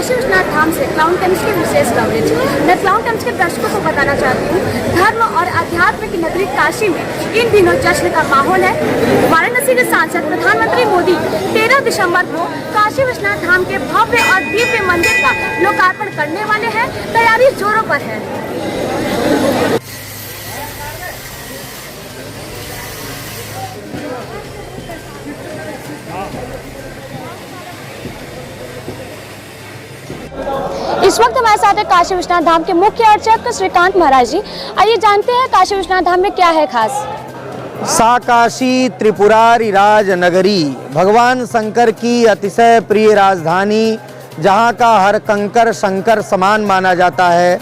काशी विश्वनाथ धाम से Clown Times की विशेष कवरेज। मैं क्लाउन टाइम्स के दर्शकों को बताना चाहती हूँ, धर्म और अध्यात्म की नगरी काशी में इन दिनों जश्न का माहौल है। वाराणसी के सांसद प्रधानमंत्री मोदी 13 दिसंबर को काशी विश्वनाथ धाम के भव्य और दिव्य मंदिर का लोकार्पण करने वाले हैं। तैयारी जोरों पर है। इस वक्त हमारे साथ है काशी विश्वनाथ धाम के मुख्य अर्चक श्रीकांत महाराज जी। आइए जानते हैं काशी विश्वनाथ धाम में क्या है खास। सा काशी त्रिपुरारी राज नगरी, भगवान शंकर की अतिशय प्रिय राजधानी, जहाँ का हर कंकर शंकर समान माना जाता है,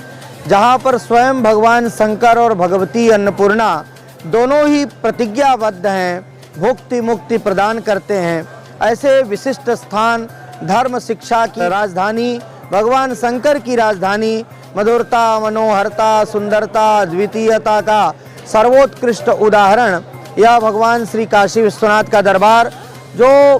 जहाँ पर स्वयं भगवान शंकर और भगवती अन्नपूर्णा दोनों ही प्रतिज्ञाबद्ध हैं, भुक्ति मुक्ति प्रदान करते हैं। ऐसे विशिष्ट स्थान, धर्म शिक्षा की राजधानी, भगवान शंकर की राजधानी, मधुरता, मनोहरता, सुंदरता, द्वितीयता का सर्वोत्कृष्ट उदाहरण यह भगवान श्री काशी विश्वनाथ का दरबार, जो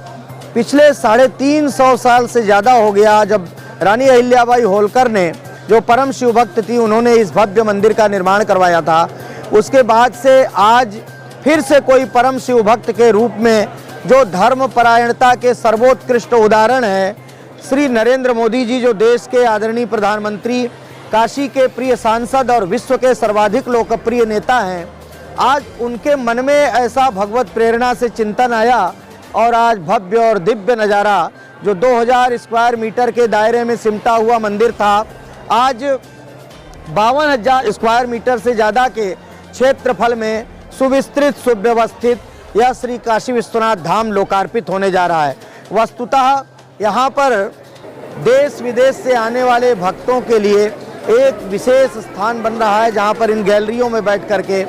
पिछले 350 साल से ज़्यादा हो गया। जब रानी अहिल्याबाई होलकर ने, जो परम शिव भक्त थी, उन्होंने इस भव्य मंदिर का निर्माण करवाया था। उसके बाद से आज फिर से कोई परम शिव भक्त के रूप में जो धर्म परायणता के सर्वोत्कृष्ट उदाहरण है, श्री नरेंद्र मोदी जी, जो देश के आदरणीय प्रधानमंत्री, काशी के प्रिय सांसद और विश्व के सर्वाधिक लोकप्रिय नेता हैं, आज उनके मन में ऐसा भगवत प्रेरणा से चिंतन आया और आज भव्य और दिव्य नज़ारा, जो 2000 स्क्वायर मीटर के दायरे में सिमटा हुआ मंदिर था, आज 52,000 स्क्वायर मीटर से ज़्यादा के क्षेत्रफल में सुविस्तृत सुव्यवस्थित यह श्री काशी विश्वनाथ धाम लोकार्पित होने जा रहा है। वस्तुतः यहाँ पर देश विदेश से आने वाले भक्तों के लिए एक विशेष स्थान बन रहा है, जहाँ पर इन गैलरियों में बैठ करके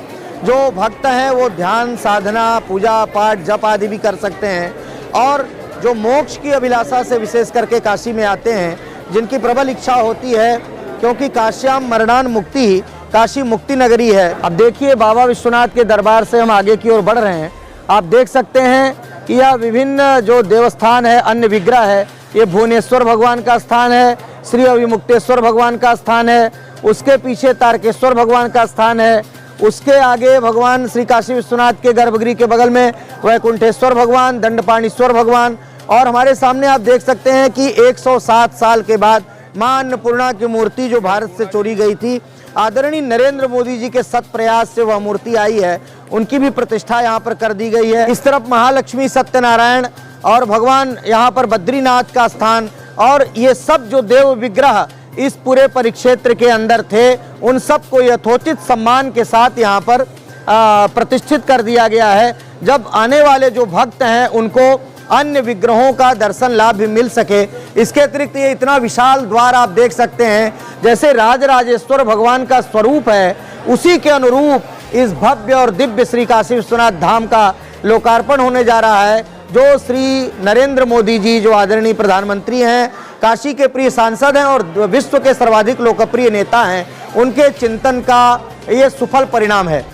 जो भक्त हैं वो ध्यान, साधना, पूजा पाठ, जप आदि भी कर सकते हैं। और जो मोक्ष की अभिलाषा से विशेष करके काशी में आते हैं, जिनकी प्रबल इच्छा होती है, क्योंकि काश्याम मरणान मुक्ति, काशी मुक्ति नगरी है। अब देखिए, बाबा विश्वनाथ के दरबार से हम आगे की ओर बढ़ रहे हैं। आप देख सकते हैं कि यह विभिन्न जो देवस्थान है, अन्य विग्रह है, ये भुवनेश्वर भगवान का स्थान है, श्री अभिमुक्तेश्वर भगवान का स्थान है, उसके पीछे तारकेश्वर भगवान का स्थान है, उसके आगे भगवान श्री काशी विश्वनाथ के गर्भगृह के बगल में वैकुंठेश्वर भगवान, दंडपाणीश्वर भगवान, और हमारे सामने आप देख सकते हैं कि 107 साल के बाद मां अन्नपूर्णा की मूर्ति, जो भारत से चोरी गई थी, आदरणीय नरेंद्र मोदी जी के सत प्रयास से वह मूर्ति आई है, उनकी भी प्रतिष्ठा यहाँ पर कर दी गई है। इस तरफ महालक्ष्मी, सत्यनारायण और भगवान यहाँ पर बद्रीनाथ का स्थान, और ये सब जो देव विग्रह इस पूरे परिक्षेत्र के अंदर थे, उन सब को यथोचित सम्मान के साथ यहाँ पर प्रतिष्ठित कर दिया गया है, जब आने वाले जो भक्त हैं उनको अन्य विग्रहों का दर्शन लाभ भी मिल सके। इसके अतिरिक्त ये इतना विशाल द्वार आप देख सकते हैं, जैसे राजराजेश्वर भगवान का स्वरूप है, उसी के अनुरूप इस भव्य और दिव्य श्री काशी विश्वनाथ धाम का लोकार्पण होने जा रहा है, जो श्री नरेंद्र मोदी जी, जो आदरणीय प्रधानमंत्री हैं, काशी के प्रिय सांसद हैं और विश्व के सर्वाधिक लोकप्रिय नेता हैं, उनके चिंतन का ये सुफल परिणाम है।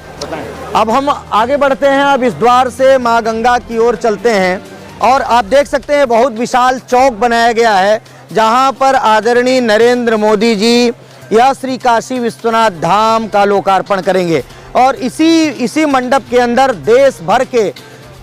अब हम आगे बढ़ते हैं। अब इस द्वार से माँ गंगा की ओर चलते हैं और आप देख सकते हैं बहुत विशाल चौक बनाया गया है, जहाँ पर आदरणीय नरेंद्र मोदी जी यह श्री काशी विश्वनाथ धाम का लोकार्पण करेंगे। और इसी मंडप के अंदर देश भर के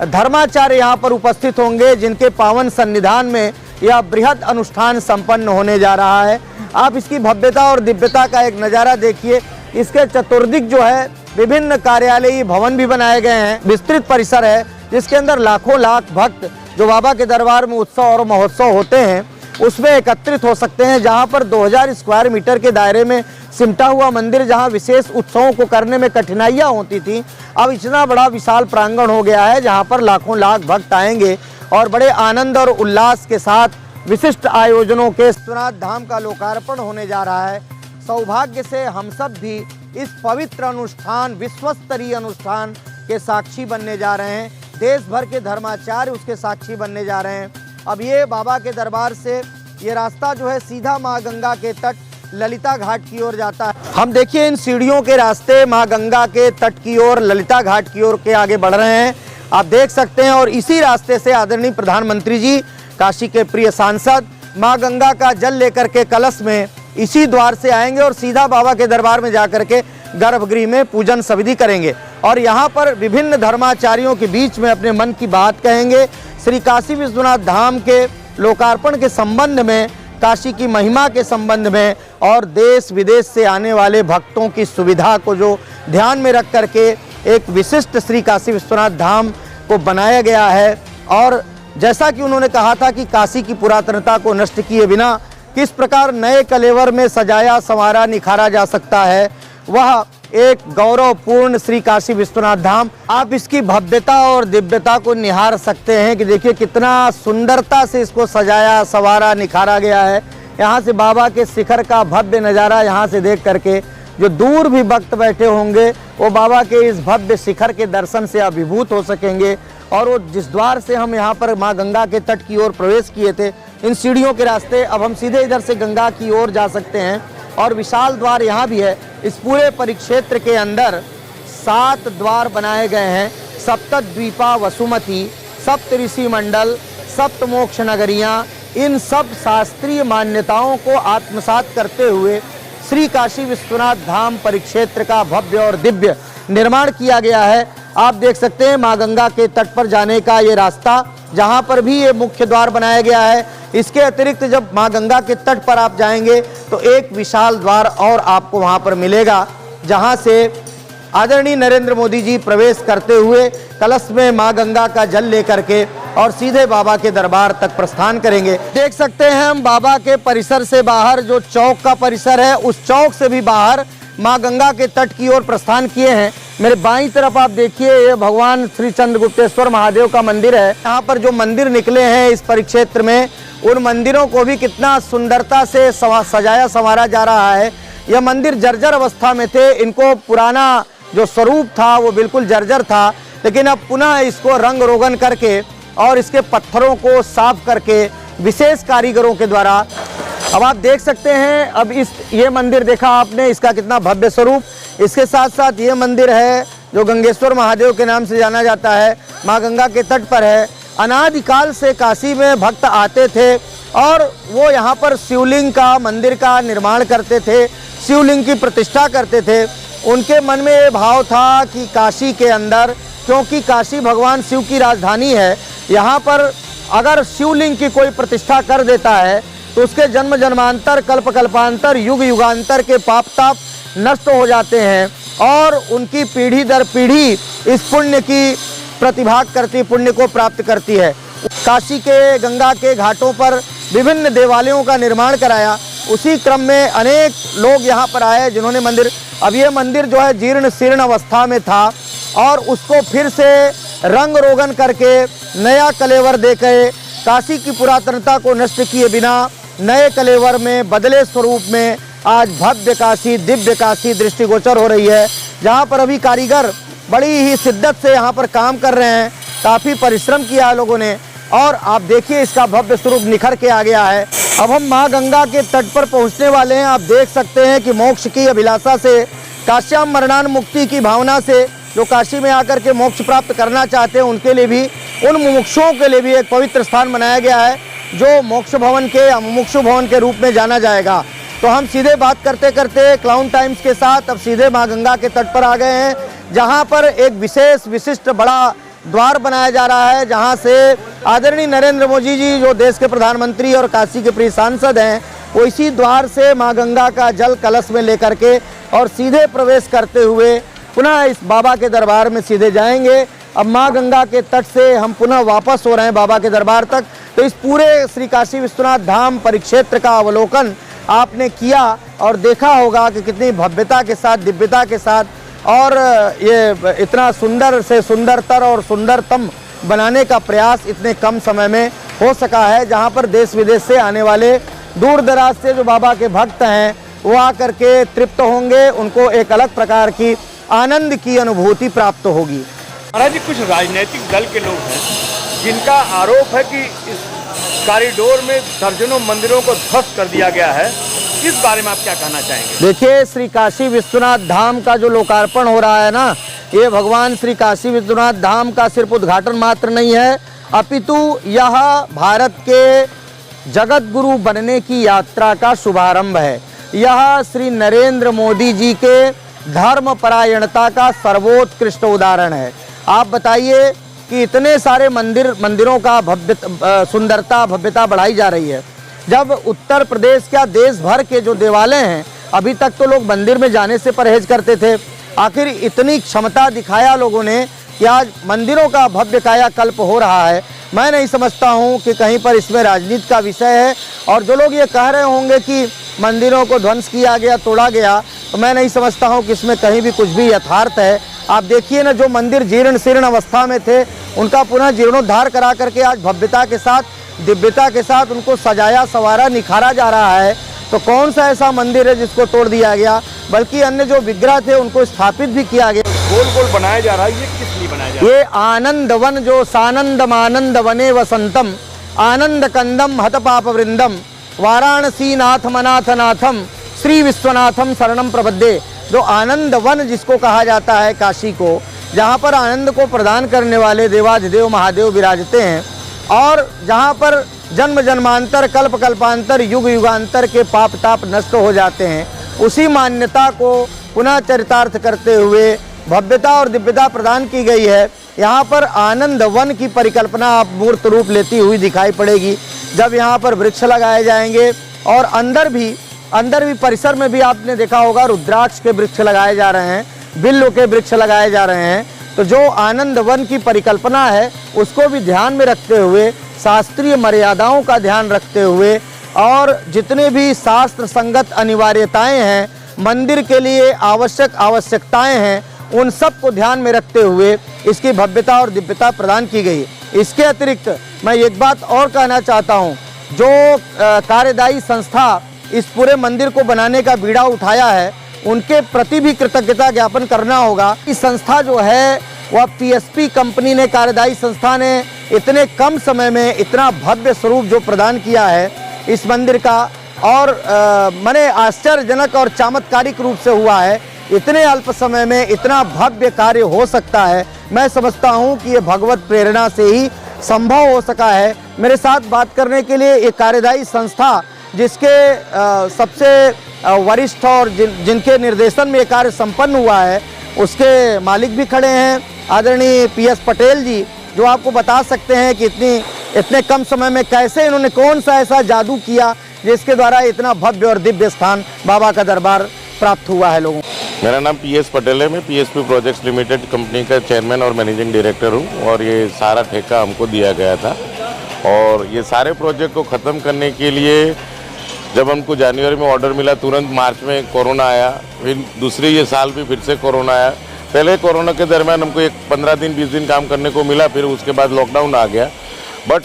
धर्माचार्य यहाँ पर उपस्थित होंगे, जिनके पावन सन्निधान में यह बृहद अनुष्ठान संपन्न होने जा रहा है। आप इसकी भव्यता और दिव्यता का एक नज़ारा देखिए। इसके चतुर्दिक जो है विभिन्न कार्यालयीय भवन भी बनाए गए हैं, विस्तृत परिसर है, जिसके अंदर लाखों लाख भक्त जो बाबा के दरबार में उत्सव और महोत्सव होते हैं उसमें एकत्रित हो सकते हैं। जहां पर 2000 स्क्वायर मीटर के दायरे में सिमटा हुआ मंदिर, जहां विशेष उत्सवों को करने में कठिनाइयां होती थी, अब इतना बड़ा विशाल प्रांगण हो गया है, जहां पर लाखों लाख भक्त आएंगे और बड़े आनंद और उल्लास के साथ विशिष्ट आयोजनों के विश्वनाथ धाम का लोकार्पण होने जा रहा है। सौभाग्य से हम सब भी इस पवित्र अनुष्ठान, विश्वस्तरीय अनुष्ठान के साक्षी बनने जा रहे हैं। देश भर के धर्माचार्य उसके साक्षी बनने जा रहे हैं। अब ये बाबा के दरबार से ये रास्ता जो है सीधा माँ गंगा के तट ललिता घाट की ओर जाता है। हम देखिए इन सीढ़ियों के रास्ते माँ गंगा के तट की ओर, ललिता घाट की ओर के आगे बढ़ रहे हैं, आप देख सकते हैं। और इसी रास्ते से आदरणीय प्रधानमंत्री जी, काशी के प्रिय सांसद माँ गंगा का जल लेकर के कलश में इसी द्वार से आएंगे और सीधा बाबा के दरबार में जाकर के गर्भगृह में पूजन सविधि करेंगे और यहाँ पर विभिन्न धर्माचार्यों के बीच में अपने मन की बात कहेंगे। श्री काशी विश्वनाथ धाम के लोकार्पण के संबंध में, काशी की महिमा के संबंध में और देश विदेश से आने वाले भक्तों की सुविधा को जो ध्यान में रख करके एक विशिष्ट श्री काशी विश्वनाथ धाम को बनाया गया है। और जैसा कि उन्होंने कहा था कि काशी की पुरातनता को नष्ट किए बिना किस प्रकार नए कलेवर में सजाया संवारा निखारा जा सकता है, वह एक गौरवपूर्ण श्री काशी विश्वनाथ धाम। आप इसकी भव्यता और दिव्यता को निहार सकते हैं कि देखिए कितना सुंदरता से इसको सजाया संवारा निखारा गया है। यहाँ से बाबा के शिखर का भव्य नज़ारा यहाँ से देख करके जो दूर भी भक्त बैठे होंगे वो बाबा के इस भव्य शिखर के दर्शन से अभिभूत हो सकेंगे। और वो जिस द्वार से हम यहाँ पर माँ गंगा के तट की ओर प्रवेश किए थे, इन सीढ़ियों के रास्ते अब हम सीधे इधर से गंगा की ओर जा सकते हैं। और विशाल द्वार यहाँ भी है। इस पूरे परिक्षेत्र के अंदर 7 द्वार बनाए गए हैं। सप्तद्वीपा वसुमती, सप्त ऋषि मंडल, सप्त मोक्ष नगरियाँ, इन सब शास्त्रीय मान्यताओं को आत्मसात करते हुए श्री काशी विश्वनाथ धाम परिक्षेत्र का भव्य और दिव्य निर्माण किया गया है। आप देख सकते हैं माँ गंगा के तट पर जाने का ये रास्ता, जहाँ पर भी ये मुख्य द्वार बनाया गया है। इसके अतिरिक्त जब माँ गंगा के तट पर आप जाएंगे तो एक विशाल द्वार और आपको वहाँ पर मिलेगा, जहाँ से आदरणीय नरेंद्र मोदी जी प्रवेश करते हुए कलश में माँ गंगा का जल लेकर के और सीधे बाबा के दरबार तक प्रस्थान करेंगे। देख सकते हैं हम बाबा के परिसर से बाहर जो चौक का परिसर है, उस चौक से भी बाहर माँ गंगा के तट की ओर प्रस्थान किए हैं। मेरे बाईं तरफ आप देखिए ये भगवान श्री चंद्रगुप्तेश्वर महादेव का मंदिर है। यहाँ पर जो मंदिर निकले हैं इस परिक्षेत्र में, उन मंदिरों को भी कितना सुंदरता से सजाया संवारा जा रहा है। यह मंदिर जर्जर अवस्था में थे, इनको पुराना जो स्वरूप था वो बिल्कुल जर्जर था, लेकिन अब पुनः इसको रंग रोगन करके और इसके पत्थरों को साफ करके विशेष कारीगरों के द्वारा अब आप देख सकते हैं। अब ये मंदिर देखा आपने, इसका कितना भव्य स्वरूप। इसके साथ साथ ये मंदिर है जो गंगेश्वर महादेव के नाम से जाना जाता है, माँ गंगा के तट पर है। अनादिकाल से काशी में भक्त आते थे और वो यहाँ पर शिवलिंग का मंदिर का निर्माण करते थे, शिवलिंग की प्रतिष्ठा करते थे। उनके मन में ये भाव था कि काशी के अंदर, क्योंकि काशी भगवान शिव की राजधानी है, यहाँ पर अगर शिवलिंग की कोई प्रतिष्ठा कर देता है तो उसके जन्म जन्मांतर कल्प कल्पांतर युग युगांतर के पाप ताप नष्ट हो जाते हैं और उनकी पीढ़ी दर पीढ़ी इस पुण्य की प्रतिभाग करती, पुण्य को प्राप्त करती है। काशी के गंगा के घाटों पर विभिन्न देवालयों का निर्माण कराया। उसी क्रम में अनेक लोग यहाँ पर आए जिन्होंने मंदिर, अब ये मंदिर जो है जीर्ण शीर्ण अवस्था में था और उसको फिर से रंग रोगन करके नया कलेवर देकर काशी की पुरातनता को नष्ट किए बिना नए कलेवर में बदले स्वरूप में आज भव्य काशी, दिव्य काशी दृष्टिगोचर हो रही है, जहाँ पर अभी कारीगर बड़ी ही शिद्दत से यहाँ पर काम कर रहे हैं। काफ़ी परिश्रम किया है लोगों ने और आप देखिए इसका भव्य स्वरूप निखर के आ गया है। अब हम माँ गंगा के तट पर पहुँचने वाले हैं। आप देख सकते हैं कि मोक्ष की अभिलाषा से, काश्याम मरणान मुक्ति की भावना से जो काशी में आकर के मोक्ष प्राप्त करना चाहते हैं उनके लिए भी, उन मुमुक्षुओं के लिए भी एक पवित्र स्थान बनाया गया है जो मोक्ष भवन के या मुमुक्षु भवन के रूप में जाना जाएगा। तो हम सीधे बात करते करते क्लाउन टाइम्स के साथ अब सीधे माँ गंगा के तट पर आ गए हैं, जहाँ पर एक विशेष विशिष्ट बड़ा द्वार बनाया जा रहा है, जहाँ से आदरणीय नरेंद्र मोदी जी जो देश के प्रधानमंत्री और काशी के प्रिय सांसद हैं, वो इसी द्वार से माँ गंगा का जल कलश में लेकर के और सीधे प्रवेश करते हुए पुनः इस बाबा के दरबार में सीधे जाएंगे। अब माँ गंगा के तट से हम पुनः वापस हो रहे हैं बाबा के दरबार तक। तो इस पूरे श्री काशी विश्वनाथ धाम परिक्षेत्र का अवलोकन आपने किया और देखा होगा कि कितनी भव्यता के साथ, दिव्यता के साथ और ये इतना सुंदर से सुंदरतर और सुंदरतम बनाने का प्रयास इतने कम समय में हो सका है, जहाँ पर देश विदेश से आने वाले दूर दराज से जो बाबा के भक्त हैं वो आकर के तृप्त होंगे, उनको एक अलग प्रकार की आनंद की अनुभूति प्राप्त होगी। महाराज जी, कुछ राजनीतिक दल के लोग हैं जिनका आरोप है कि इस कॉरिडोर में दर्जनों मंदिरों को ध्वस्त कर दिया गया है, इस बारे में आप क्या कहना चाहेंगे? देखिए, श्री काशी विश्वनाथ धाम का जो लोकार्पण हो रहा है ना, ये भगवान श्री काशी विश्वनाथ धाम का सिर्फ उद्घाटन मात्र नहीं है, अपितु यह भारत के जगत गुरु बनने की यात्रा का शुभारंभ है। यह श्री नरेंद्र मोदी जी के धर्म परायणता का सर्वोत्कृष्ट उदाहरण है। आप बताइए कि इतने सारे मंदिरों का सुंदरता भव्यता बढ़ाई जा रही है, जब उत्तर प्रदेश क्या देश भर के जो देवालय हैं, अभी तक तो लोग मंदिर में जाने से परहेज करते थे, आखिर इतनी क्षमता दिखाया लोगों ने कि आज मंदिरों का भव्य कायाकल्प हो रहा है। मैं नहीं समझता हूं कि कहीं पर इसमें राजनीति का विषय है। और जो लोग ये कह रहे होंगे कि मंदिरों को ध्वंस किया गया, तोड़ा गया, तो मैं नहीं समझता हूं कि इसमें कहीं भी कुछ भी यथार्थ है। आप देखिए ना, जो मंदिर जीर्ण शीर्ण अवस्था में थे उनका पुनः जीर्णोद्धार करा करके आज भव्यता के साथ, दिव्यता के साथ उनको सजाया संवारा निखारा जा रहा है। तो कौन सा ऐसा मंदिर है जिसको तोड़ दिया गया, बल्कि अन्य जो विग्रह थे उनको स्थापित भी किया गया। गोल गोल बनाया जा रहा है, ये किस लिए बनाया जा रहा है? ये आनंद वन जो सानंदम आनंद वने वसंतम आनंद कंदम हत पाप वृंदम वाराणसी नाथ मनाथ नाथम श्री विश्वनाथम शरणम प्रपद्ये, जो आनंद वन जिसको कहा जाता है काशी को, जहाँ पर आनंद को प्रदान करने वाले देवाधिदेव महादेव विराजते हैं और जहाँ पर जन्म जन्मांतर कल्प कल्पांतर युग युगांतर के पाप ताप नष्ट हो जाते हैं, उसी मान्यता को पुनः चरितार्थ करते हुए भव्यता और दिव्यता प्रदान की गई है। यहाँ पर आनंद वन की परिकल्पना आप मूर्त रूप लेती हुई दिखाई पड़ेगी, जब यहाँ पर वृक्ष लगाए जाएंगे और अंदर भी परिसर में भी आपने देखा होगा रुद्राक्ष के वृक्ष लगाए जा रहे हैं, बिल्व के वृक्ष लगाए जा रहे हैं। तो जो आनंद वन की परिकल्पना है उसको भी ध्यान में रखते हुए, शास्त्रीय मर्यादाओं का ध्यान रखते हुए और जितने भी शास्त्र संगत अनिवार्यताएं हैं, मंदिर के लिए आवश्यकताएं हैं, उन सब को ध्यान में रखते हुए इसकी भव्यता और दिव्यता प्रदान की गई। इसके अतिरिक्त मैं एक बात और कहना चाहता हूं, जो कार्यदायी संस्था इस पूरे मंदिर को बनाने का बीड़ा उठाया है, उनके प्रति भी कृतज्ञता ज्ञापन करना होगा। इस संस्था जो है वह पीएसपी कंपनी ने, कार्यदायी संस्था ने इतने कम समय में इतना भव्य स्वरूप जो प्रदान किया है इस मंदिर का, और माने आश्चर्यजनक और चमत्कारिक रूप से हुआ है। इतने अल्प समय में इतना भव्य कार्य हो सकता है, मैं समझता हूं कि ये भगवत प्रेरणा से ही संभव हो सका है। मेरे साथ बात करने के लिए एक कार्यदायी संस्था जिसके सबसे वरिष्ठ और जिनके निर्देशन में ये कार्य संपन्न हुआ है, उसके मालिक भी खड़े हैं, आदरणीय पीएस पटेल जी, जो आपको बता सकते हैं कि इतने कम समय में कैसे इन्होंने कौन सा ऐसा जादू किया जिसके द्वारा इतना भव्य और दिव्य स्थान बाबा का दरबार प्राप्त हुआ है लोगों को। मेरा नाम पीएस पटेल है, मैं पीएसपी प्रोजेक्ट्स लिमिटेड कंपनी का चेयरमैन और मैनेजिंग डायरेक्टर हूँ, और ये सारा ठेका हमको दिया गया था। और ये सारे प्रोजेक्ट को ख़त्म करने के लिए जब हमको जनवरी में ऑर्डर मिला, तुरंत मार्च में कोरोना आया, फिर दूसरे ये साल भी फिर से कोरोना आया। पहले कोरोना के दरमियान हमको 15 दिन 20 दिन काम करने को मिला, फिर उसके बाद लॉकडाउन आ गया। बट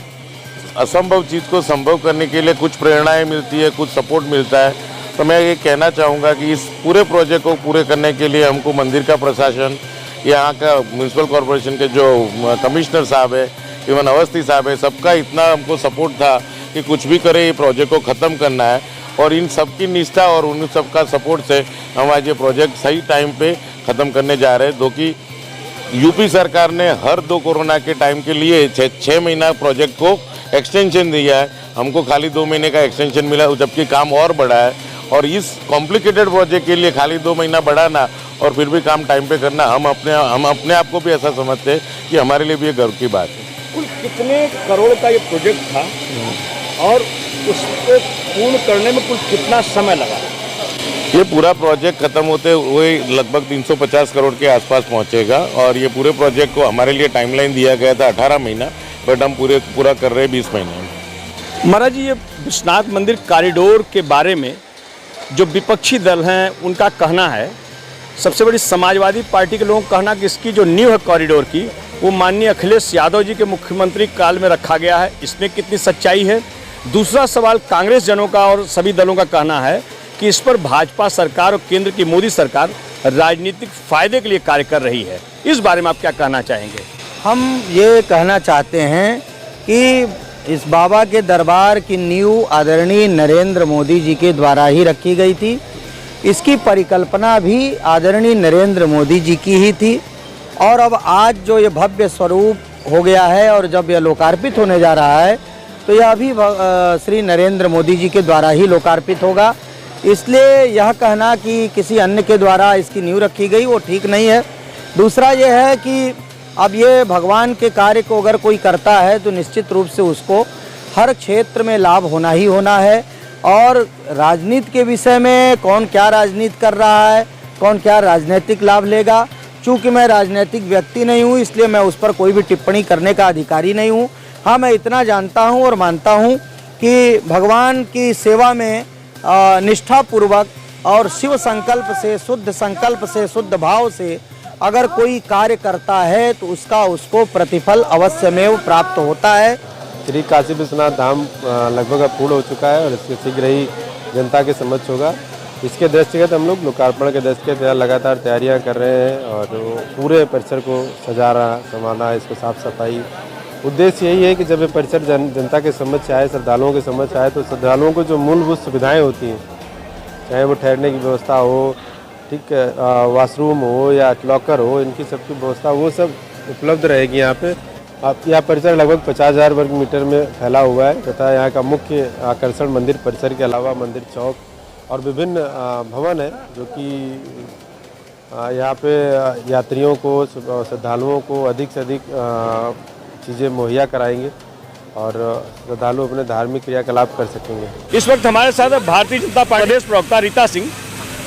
असंभव चीज़ को संभव करने के लिए कुछ प्रेरणाएं मिलती है, कुछ सपोर्ट मिलता है। तो मैं ये कहना चाहूँगा कि इस पूरे प्रोजेक्ट को पूरे करने के लिए हमको मंदिर का प्रशासन, यहाँ का म्यूनसिपल कॉरपोरेशन के जो कमिश्नर साहब है, इवन अवस्थी साहब है, सबका इतना हमको सपोर्ट था कि कुछ भी करे ये प्रोजेक्ट को ख़त्म करना है। और इन सबकी निष्ठा और उन सबका सपोर्ट से हम आज ये प्रोजेक्ट सही टाइम पे ख़त्म करने जा रहे हैं। दो कि यूपी सरकार ने हर 2 कोरोना के टाइम के लिए 6 महीना प्रोजेक्ट को एक्सटेंशन दिया है, हमको खाली 2 महीने का एक्सटेंशन मिला, जबकि काम और बढ़ा है। और इस कॉम्प्लिकेटेड प्रोजेक्ट के लिए खाली 2 महीना बढ़ाना और फिर भी काम टाइम पे करना, हम अपने आप को भी ऐसा समझते हैं कि हमारे लिए भी ये गर्व की बात है। कुल कितने करोड़ का ये प्रोजेक्ट था और उसको पूर्ण करने में कुल कितना समय लगा? ये पूरा प्रोजेक्ट खत्म होते हुए लगभग 350 करोड़ के आसपास पहुंचेगा। और ये पूरे प्रोजेक्ट को हमारे लिए टाइमलाइन दिया गया था 18 महीना, बट हम पूरा कर रहे हैं 20 महीने में। महाराज जी, ये विश्वनाथ मंदिर कॉरिडोर के बारे में जो विपक्षी दल हैं उनका कहना है, सबसे बड़ी समाजवादी पार्टी के लोगों का कहना कि इसकी जो नींव है कॉरिडोर की, वो माननीय अखिलेश यादव जी के मुख्यमंत्री काल में रखा गया है। इसमें कितनी सच्चाई है? दूसरा सवाल कांग्रेस जनों का और सभी दलों का कहना है कि इस पर भाजपा सरकार और केंद्र की मोदी सरकार राजनीतिक फायदे के लिए कार्य कर रही है। इस बारे में आप क्या कहना चाहेंगे? हम ये कहना चाहते हैं कि इस बाबा के दरबार की नींव आदरणीय नरेंद्र मोदी जी के द्वारा ही रखी गई थी। इसकी परिकल्पना भी आदरणीय नरेंद्र मोदी जी की ही थी। और अब आज जो ये भव्य स्वरूप हो गया है और जब यह लोकार्पित होने जा रहा है, तो यह भी श्री नरेंद्र मोदी जी के द्वारा ही लोकार्पित होगा। इसलिए यह कहना कि किसी अन्य के द्वारा इसकी नींव रखी गई वो ठीक नहीं है। दूसरा यह है कि अब ये भगवान के कार्य को अगर कोई करता है तो निश्चित रूप से उसको हर क्षेत्र में लाभ होना ही होना है। और राजनीति के विषय में कौन क्या राजनीति कर रहा है, कौन क्या राजनीतिक लाभ लेगा, चूँकि मैं राजनीतिक व्यक्ति नहीं हूँ इसलिए मैं उस पर कोई भी टिप्पणी करने का अधिकारी नहीं हूँ। हाँ, मैं इतना जानता हूँ और मानता हूँ कि भगवान की सेवा में निष्ठापूर्वक और शिव संकल्प से, शुद्ध संकल्प से, शुद्ध भाव से अगर कोई कार्य करता है तो उसको प्रतिफल अवश्यमेव प्राप्त होता है। श्री काशी विश्वनाथ धाम लगभग अब पूर्ण हो चुका है और इसके शीघ्र ही जनता के समक्ष होगा। इसके दृष्टिगत हम लोग लोकार्पण के दृष्टिगत लगातार तैयारियां कर रहे हैं और पूरे परिसर को संवारना, इसको साफ सफाई। उद्देश्य यही है कि जब ये परिसर जनता के समक्ष आए, श्रद्धालुओं के समक्ष आए, तो श्रद्धालुओं को जो मूलभूत सुविधाएँ होती हैं, चाहे वो ठहरने की व्यवस्था हो, ठीक वॉशरूम हो या लॉकर हो, इनकी सबकी व्यवस्था वो सब उपलब्ध रहेगी यहाँ पे। यह परिसर लगभग 50,000 वर्ग मीटर में फैला हुआ है तथा यहाँ का मुख्य आकर्षण मंदिर परिसर के अलावा मंदिर चौक और विभिन्न भवन है जो कि यहाँ पे यात्रियों को, श्रद्धालुओं को अधिक से अधिक चीज़ें मुहैया कराएंगे और श्रद्धालु अपने धार्मिक क्रियाकलाप कर सकेंगे। इस वक्त हमारे साथ भारतीय जनता पार्टी प्रदेश प्रवक्ता रीता सिंह।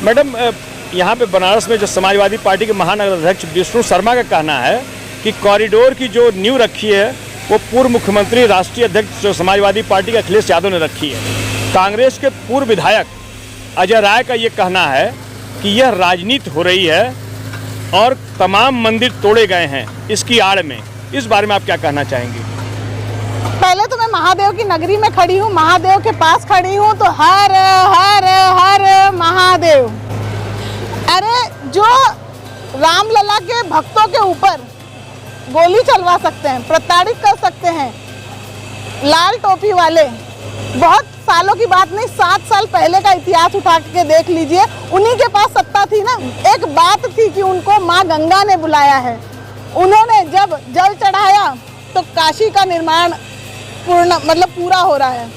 मैडम, यहाँ पे बनारस में जो समाजवादी पार्टी के महानगर अध्यक्ष विष्णु शर्मा का कहना है कि कॉरिडोर की जो नींव रखी है वो पूर्व मुख्यमंत्री, राष्ट्रीय अध्यक्ष जो समाजवादी पार्टी के अखिलेश यादव ने रखी है। कांग्रेस के पूर्व विधायक अजय राय का ये कहना है कि यह राजनीति हो रही है और तमाम मंदिर तोड़े गए हैं इसकी आड़ में। इस बारे में आप क्या कहना चाहेंगे? पहले तो मैं महादेव की नगरी में खड़ी हूँ, महादेव के पास खड़ी हूँ, तो हर हर हर महादेव। अरे जो रामलला के भक्तों के ऊपर गोली चलवा सकते हैं, प्रताड़ित कर सकते हैं, लाल टोपी वाले, बहुत सालों की बात नहीं, 7 साल पहले का इतिहास उठा के देख लीजिए, उन्हीं के पास सत्ता थी ना। एक बात थी कि उनको माँ गंगा ने बुलाया है, उन्होंने जब जल चढ़ाया तो काशी का निर्माण पूरा हो रहा है।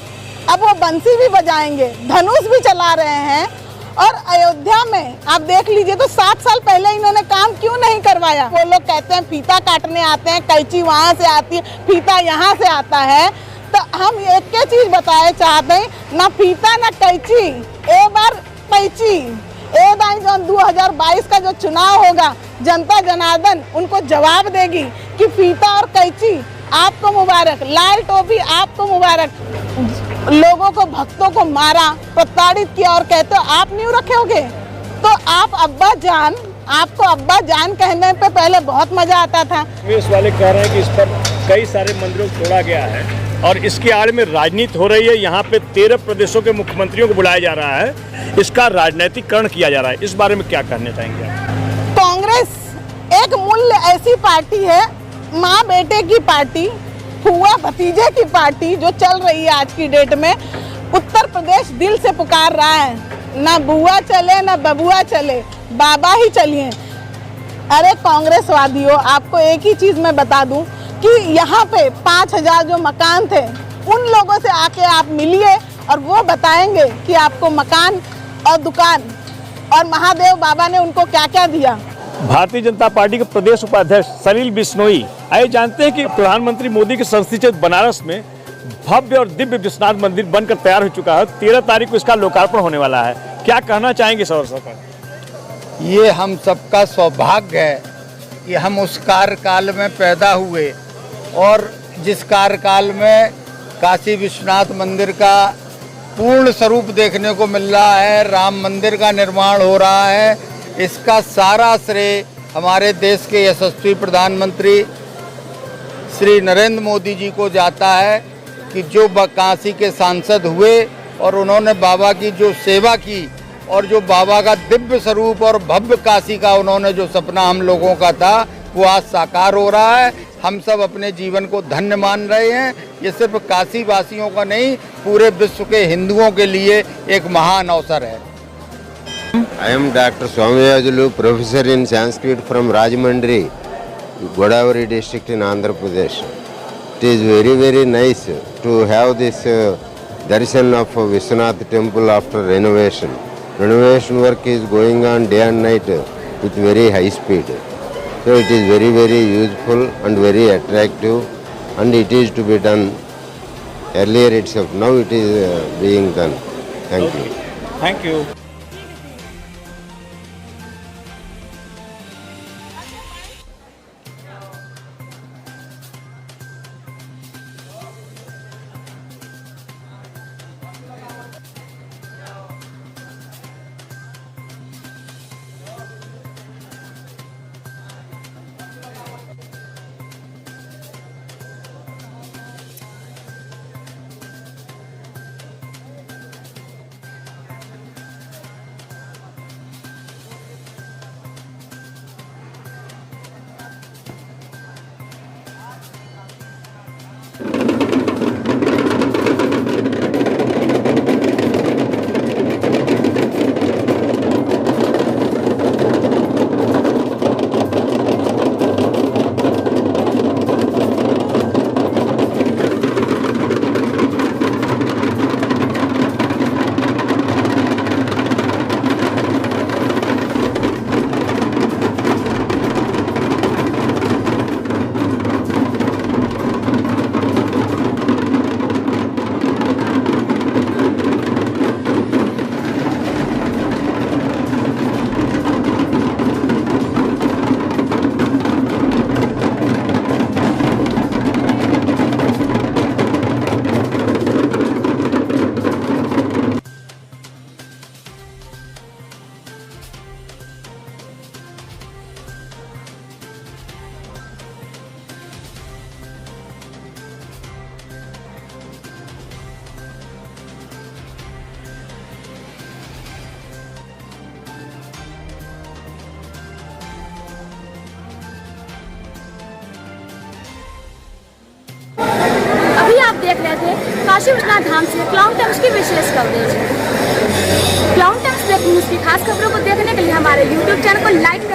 अब वो बंसी भी बजाएंगे, धनुष भी चला रहे हैं। और अयोध्या में आप देख लीजिए तो 7 साल पहले इन्होंने काम क्यों नहीं करवाया? वो लोग कहते हैं फीता काटने आते हैं, कैंची वहाँ से आती है, फीता यहाँ से आता है। तो हम एक ही चीज बताए चाहते हैं, ना फीता ना कैंची, एक बार पैची। ए दाई जो 2022 का जो चुनाव होगा, जनता जनार्दन उनको जवाब देगी कि फीता और कैंची आपको मुबारक, लाल टोपी आपको मुबारक। लोगों को, भक्तों को मारा, प्रताड़ित किया और कहते हो आप न्यू रखोगे। तो आप अब्बा जान, आपको अब्बा जान कहने पे पहले बहुत मजा आता था। कांग्रेस वाले कह रहे हैं कि इस पर कई सारे मंदिरों को तोड़ा गया है और इसके आड़ में राजनीति हो रही है। यहाँ पे 13 प्रदेशों के मुख्यमंत्रियों को बुलाया जा रहा है, इसका राजनीतिकरण किया जा रहा है। इस बारे में क्या कहना चाहेंगे आप? कांग्रेस एक मूल्य ऐसी पार्टी है, माँ बेटे की पार्टी, फुआ भतीजे की पार्टी जो चल रही है आज की डेट में। उत्तर प्रदेश दिल से पुकार रहा है, ना बुआ चले ना बबुआ चले, बाबा ही चलिए। अरे कांग्रेसवादियों, आपको एक ही चीज मैं बता दूं कि यहाँ पे 5000 जो मकान थे, उन लोगों से आके आप मिलिए और वो बताएंगे कि आपको मकान और दुकान और महादेव बाबा ने उनको क्या क्या दिया। भारतीय जनता पार्टी के प्रदेश उपाध्यक्ष सलील बिश्नोई आइए जानते हैं कि प्रधानमंत्री मोदी के संसदीय क्षेत्र बनारस में भव्य और दिव्य विश्वनाथ मंदिर बनकर तैयार हो चुका है। 13 तारीख को इसका लोकार्पण होने वाला है। क्या कहना चाहेंगे सर? ये हम सबका सौभाग्य है कि हम उस कार्यकाल में पैदा हुए और जिस कार्यकाल में काशी विश्वनाथ मंदिर का पूर्ण स्वरूप देखने को मिल रहा है, राम मंदिर का निर्माण हो रहा है। इसका सारा श्रेय हमारे देश के यशस्वी प्रधानमंत्री श्री नरेंद्र मोदी जी को जाता है कि जो काशी के सांसद हुए और उन्होंने बाबा की जो सेवा की और जो बाबा का दिव्य स्वरूप और भव्य काशी का उन्होंने जो सपना हम लोगों का था, वो आज साकार हो रहा है। हम सब अपने जीवन को धन्य मान रहे हैं। ये सिर्फ काशी वासियों का नहीं, पूरे विश्व के हिंदुओं के लिए एक महान अवसर है। I am Dr. Swamiyajulu, professor in Sanskrit from Rajahmundry, Godavari district in Andhra Pradesh. It is very, very nice to have this darshan of Vishwanath temple after renovation. Renovation work is going on day and night with very high speed. So it is very, very useful and very attractive, and it is to be done earlier itself. Now it is being done. Thank you. Thank you. देख रहे थे काशी विश्वनाथ धाम से Clown Times की विशेष कवरेज। Clown Times breaking news की खास खबरों को देखने के लिए हमारे YouTube चैनल को लाइक